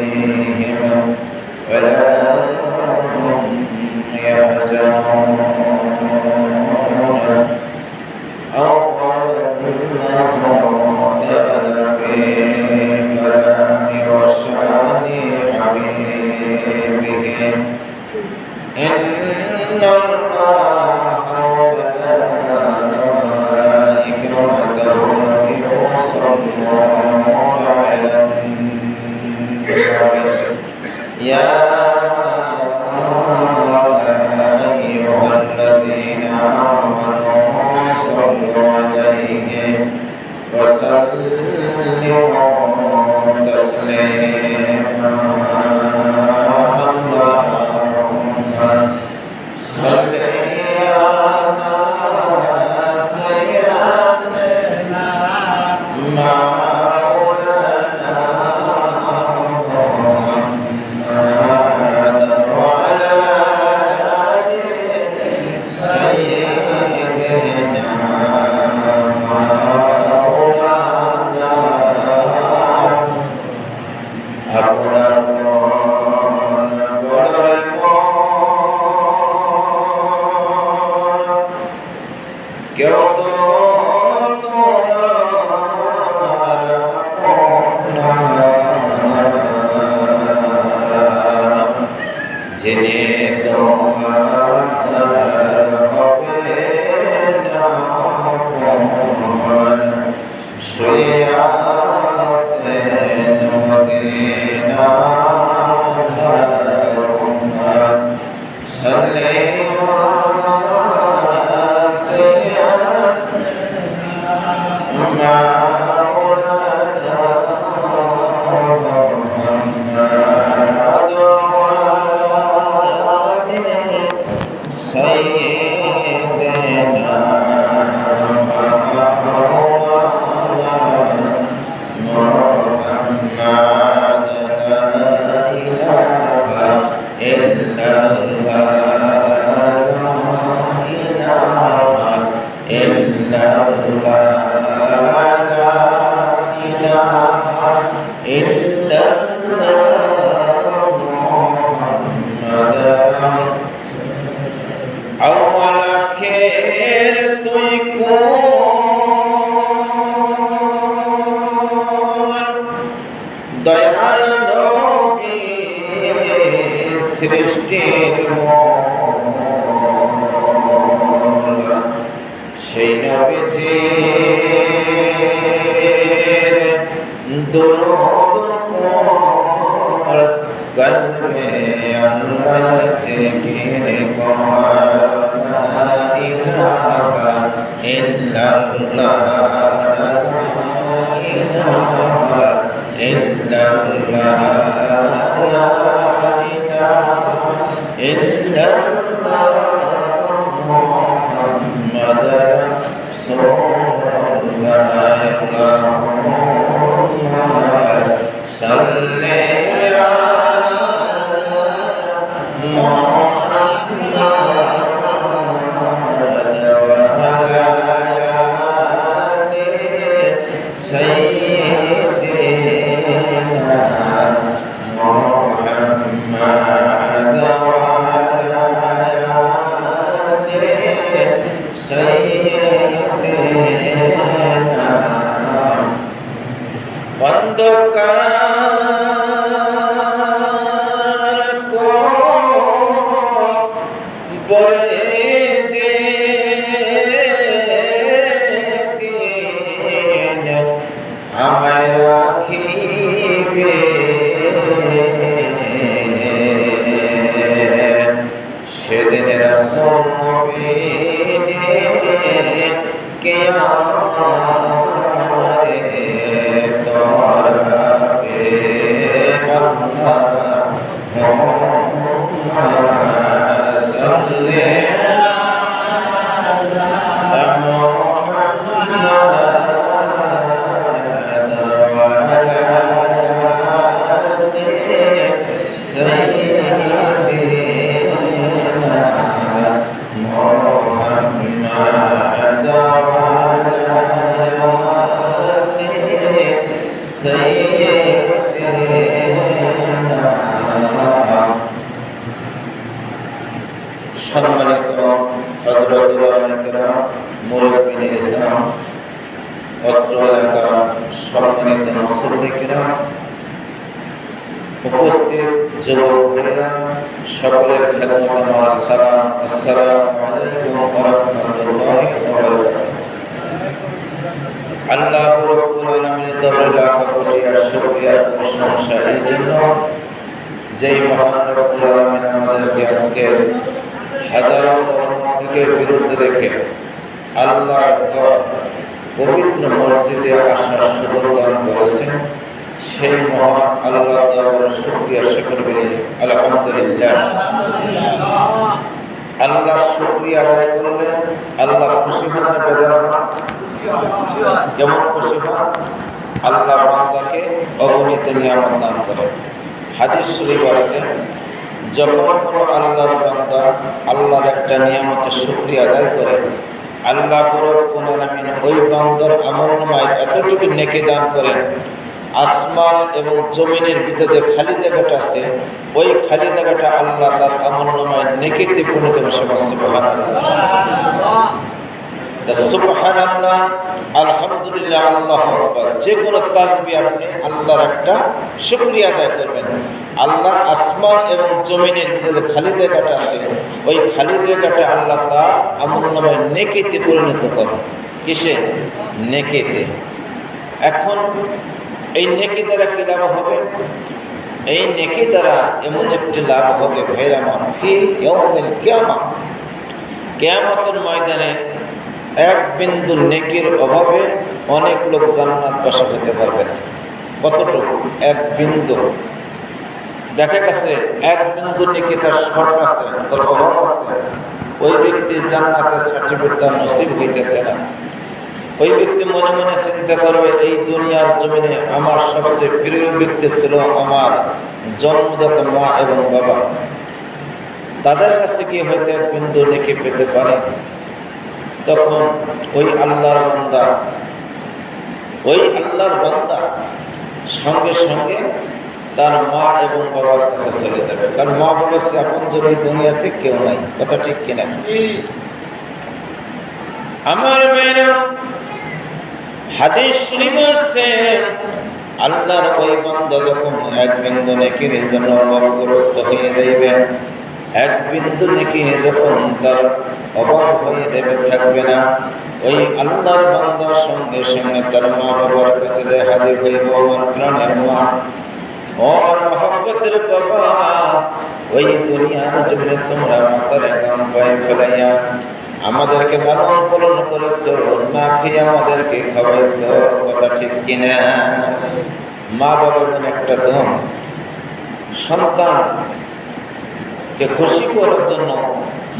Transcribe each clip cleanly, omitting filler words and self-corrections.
عليهم ولا هم يحزنون أو قال الله تعالى في كلام وشأن حبيبه إن الله وملائكته يصلون على النبي يا أيها الذين آمنوا صلوا عليه وسلموا تسليما اللهم صل على سيدنا مولانا محمد وعلى آل سيدنا مولانا কেউ তো জেনে তোমার হবে না শুয়ে আছেন মদিনা সাল্লি দয়াল নবী সৃষ্টির মূল সেই নবীজির দরুদ পড় কলবে আল্লাহ জিকির কর লা ইলাহা ইল্লাল্লাহ إلا الله لا إله إلا الله محمد رسول الله اللهم صل على محمد وعلى آل سيدنا محمد وعلى آل سيدنا অন্ধকার কবরে যে দিন আমায় রাখিবে সেদিন রাসূল নবীনে কিয়ামতে তোরাবে আল্লাহুম্মা সাল্লি আলা মুহাম্মাদ سيدنا হযরতুল আলাইহিরা মুরব্বিন ইসলাম অত্র এলাকার সম্মানিত মুসল্লিরা উপস্থিত যুবক ভাইরা সকলের খেদমত আমার সালাম। আসসালামু আলাইকুম ওয়া রাহমাতুল্লাহি ওয়া বারাকাতুহু। আল্লাহ রাব্বুল আলামিনের দরবারে লাখ কোটি শুকরিয়া ও প্রশংসা এই জন্য যেই মহান রব্বুল আলামিন আমাদেরকে আজকে হাজারো রহমত থেকে বিরত রেখে আল্লাহর ঘর পবিত্র মসজিদে আসার সুযোগ দান করেছেন। সেই মহান আল্লাহর দরবারে শুকরিয়া শুকর করি আলহামদুলিল্লাহ। আল্লাহ শুকরিয়া আদায় করলে আল্লাহ খুশি হন না বেজার হন? কেমন খুশি হন? আল্লাহ বান্দাকে অগণিত নিয়ামত দান করেন। হাদিস শরীফ আছে, যখন কোনো আল্লাহর বান্দা আল্লাহর একটা নিয়ামতের শুকরিয়া আদায় করে, আল্লাহ রাব্বুল আলামিন ওই বান্দার আমলনামায় এতটুকু নেকি দান করেন, আসমান এবং জমিনের ভিতরে খালি জায়গাটা আছে, ওই খালি জায়গাটা আল্লাহ তার আমলনামায় নেকিতে পরিণত করে। সুবহানাল্লাহ, সুবহানাল্লাহ, আলহামদুলিল্লাহ, আল্লাহু আকবার। যে কোনো তাসবিহ আপনি আল্লাহর একটা শুকরিয়া আদায় করবেন। আল্লাহ আসমান এবং জমিনের ভিতরে খালি জায়গাটা আছে, ওই খালি জায়গাটা আল্লাহ তার আমলনামায় নেকিতে পরিণত করেন। কিসে? নেকিতে। এখন এই নেকি দ্বারা কি লাভ হবে? এই নেকি দ্বারা এমন একটি লাভ হবে ভাইরা আমার, ফি ইয়াউমিল কিয়ামা, কিয়ামতের ময়দানে এক বিন্দু নেকির অভাবে অনেক লোক জান্নাতবাসী হতে পারবে না। কতটুকু? এক বিন্দু। দেখা গেছে এক বিন্দু নেকি তার শর্ট আছে, তার অভাব আছে, ওই ব্যক্তি জান্নাতের সার্টিফিকেট তার নসিব হইতেছে না। ওই ব্যক্তি মনে মনে চিন্তা করবে, এই দুনিয়ার জমিনে আমার সবচেয়ে প্রিয় ব্যক্তি ছিল আমার জন্মদাতা মা এবং বাবা, তাদের কাছে কি হয়তো এক বিন্দু নেকি পেতে পারে। তখন ওই আল্লাহর বান্দা সঙ্গে সঙ্গে তার মা এবং বাবার কাছে চলে যাবে, কারণ মা বাবা সে আপনজন এই দুনিয়াতে কেউ নাই। কথা ঠিক কিনা? আমার মেয়েরা, হাদিস শরীফ আছে, আল্লাহর ওই বান্দা যখন এক বিন্দু নেকির জন্য অভাবগ্রস্ত হয়ে যাইবে, এক বিন্দু নেকি যখন তার অভাব হয়ে দেবে, থাকবে না, ওই আল্লাহর বান্দার সঙ্গে সঙ্গে তার মা বাবার কাছে যে হাজির হইব, আমার প্রাণের মা ও আমার মহব্বতের বাবা, ওই দুনিয়ার জন্য তোমরা মাথার গাম পায়ে ফেলাইয়া আমাদেরকে লালন পালন করেছো, না খেয়ে আমাদেরকে খাওয়াইছো। কথা ঠিক কিনা? মা বাবা মনে একটা ধন, সন্তানকে খুশি করার জন্য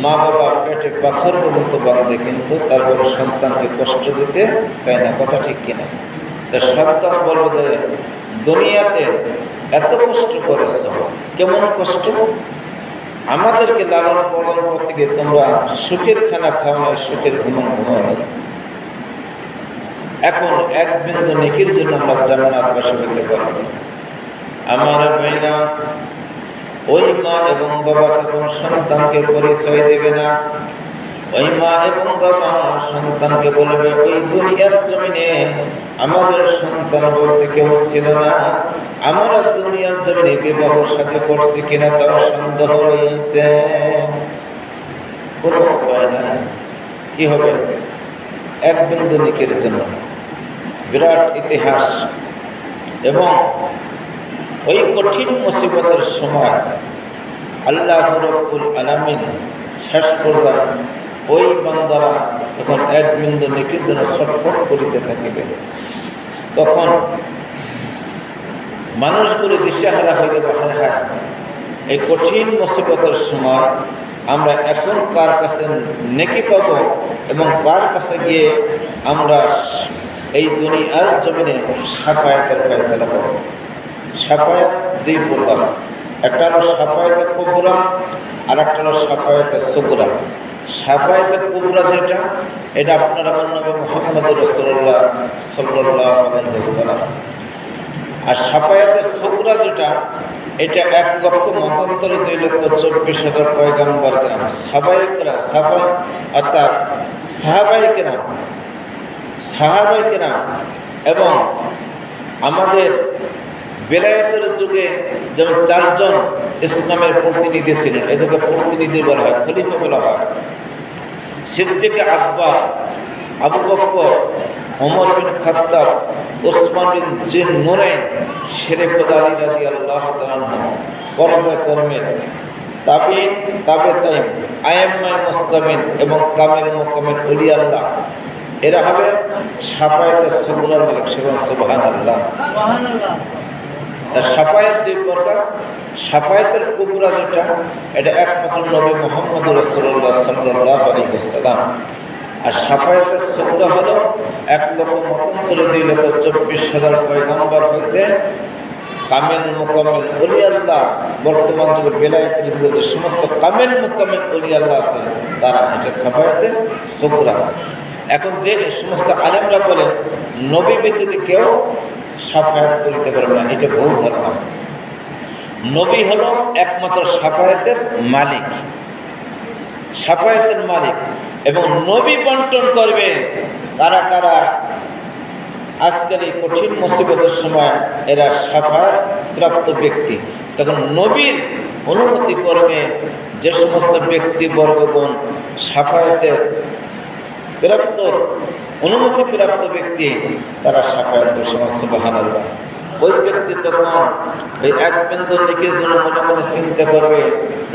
মা বাবা পেটে পাথর পর্যন্ত বাঁধে, কিন্তু তারপর সন্তানকে কষ্ট দিতে চায় না। কথা ঠিক কিনা? তো সন্তান বলবো যে দুনিয়াতে এত কষ্ট করেছো, কেমন কষ্ট? আমাদেরকে লালন পালন করতে গিয়ে তোমরা সুখের খানা খাও না, সুখের ঘুমাও না। এখন এক বিন্দু নেকির জন্য আমরা জান্নাতবাসী হতে পারবো। আমার ভাইরা, ওই মা এবং বাবা তখন সন্তানকে পরিচয় দেবে না। ওই মা এবং বাবা সন্তানকে বলবে, ওই দুনিয়ার জমিনে আমাদের সন্তান বলতে কেউ ছিল না, আমরা দুনিয়ার জমিনে বিবাহ সাথে করছি কিনা তাও সন্দেহ রয়েছে, কোনো উপায় নাই। কি হবে? এক বিন্দু নেকির জন্য বিরাট ইতিহাস। এবং ওই কঠিন মুসিবতের সময় আল্লাহ রাব্বুল আলামিন শেষ পর্যায়ে ওই বান্দারা তখন এক বিন্দু নেকির জন্য ছটফট করিতে থাকিবে। তখন মানুষগুলো দিশেহারা হয়ে যাবে, হায় হায়, এই কঠিন মুসিবতের সময় আমরা এখন কার কাছে নেকি পাব এবং কার কাছে গিয়ে আমরা এই দুনিয়ার জমিনে শাফায়াতের ফয়সালা পাব। শাফায়াত দুই প্রকার, একটা হলো শাফায়াতে কুবরা আর একটা হলো শাফায়াতে সুগরা। শাফায়াতে কুবরা যেটা, এটা আপনার আমার নবী মুহাম্মদ রাসূলুল্লাহ সাল্লাল্লাহু আলাইহি ওয়াসাল্লাম। আর শাফায়াতে সুগরা যেটা, এটা 1,00,000 মতান্তরে 2,24,000 পয়গম্বর কেরাম, সাহাবায়ে অর্থাৎ সাহাবায়ে কেরাম এবং আমাদের বেলায়েতের যুগে যেমন 4 জন ইসলামের প্রতিনিধি ছিলেন, এদেরকে প্রতিনিধি বলা হয়, খলিফা বলা হয়। সিদ্দিক আকবর, আবু বকর, ওমর বিন খাত্তাব, ওসমান বিন জিন্নুরাইন, শেরে খোদা আলী রাদিয়াল্লাহু তাআলা আনহু, পর্যায়ক্রমে তাবিঈন, তাবেঈন, আইম্মায়ে মুস্তাবিন এবং কামিল মুকাম্মিল ওলি আল্লাহ, এরা হবে শাফায়াতে সুগরার মালিক। সুবহানাল্লাহ। তার শাফায়াত 2 প্রকার। শাফায়াতের কুবরা যেটা, এটা একমাত্র নবী মুহাম্মদ রাসূলুল্লাহ সাল্লাল্লাহু আলাইহি ওয়াসাল্লাম। আর শাফায়াতের সুগরা হলো 1,00,000 মতান্তরে 2,24,000 পয়গম্বর হইতে কামিল মুকাম্মিল ওলি আল্লাহ, বর্তমান যুগে বেলায়েতের যুগে যে সমস্ত কামিল মুকাম্মিল ওলি আল্লাহ আছে তারা, এটা শাফায়াতে সুগরা। এখন যে সমস্ত আলেমরা বলেন নবী ব্যতীত কেউ শাফায়াত করিতে পারবে না, এটা ভুল ধারণা। নবী হলো একমাত্র শাফায়াতের মালিক, শাফায়াতের মালিক। এবং নবী বন্টন করবে কারা কারা আজকের এই কঠিন মুসিবতের সময় এরা শাফায়াত প্রাপ্ত ব্যক্তি। তখন নবীর অনুমতি করবে যে সমস্ত ব্যক্তিবর্গগণ শাফায়াতের প্রাপ্ত, অনুমতি প্রাপ্ত ব্যক্তি, তারা শাফায়াত করছে। সুবহানাল্লাহ। ওই ব্যক্তি তখন এই এক বিন্দু নেকির জন্য মনে মনে চিন্তা করবে যে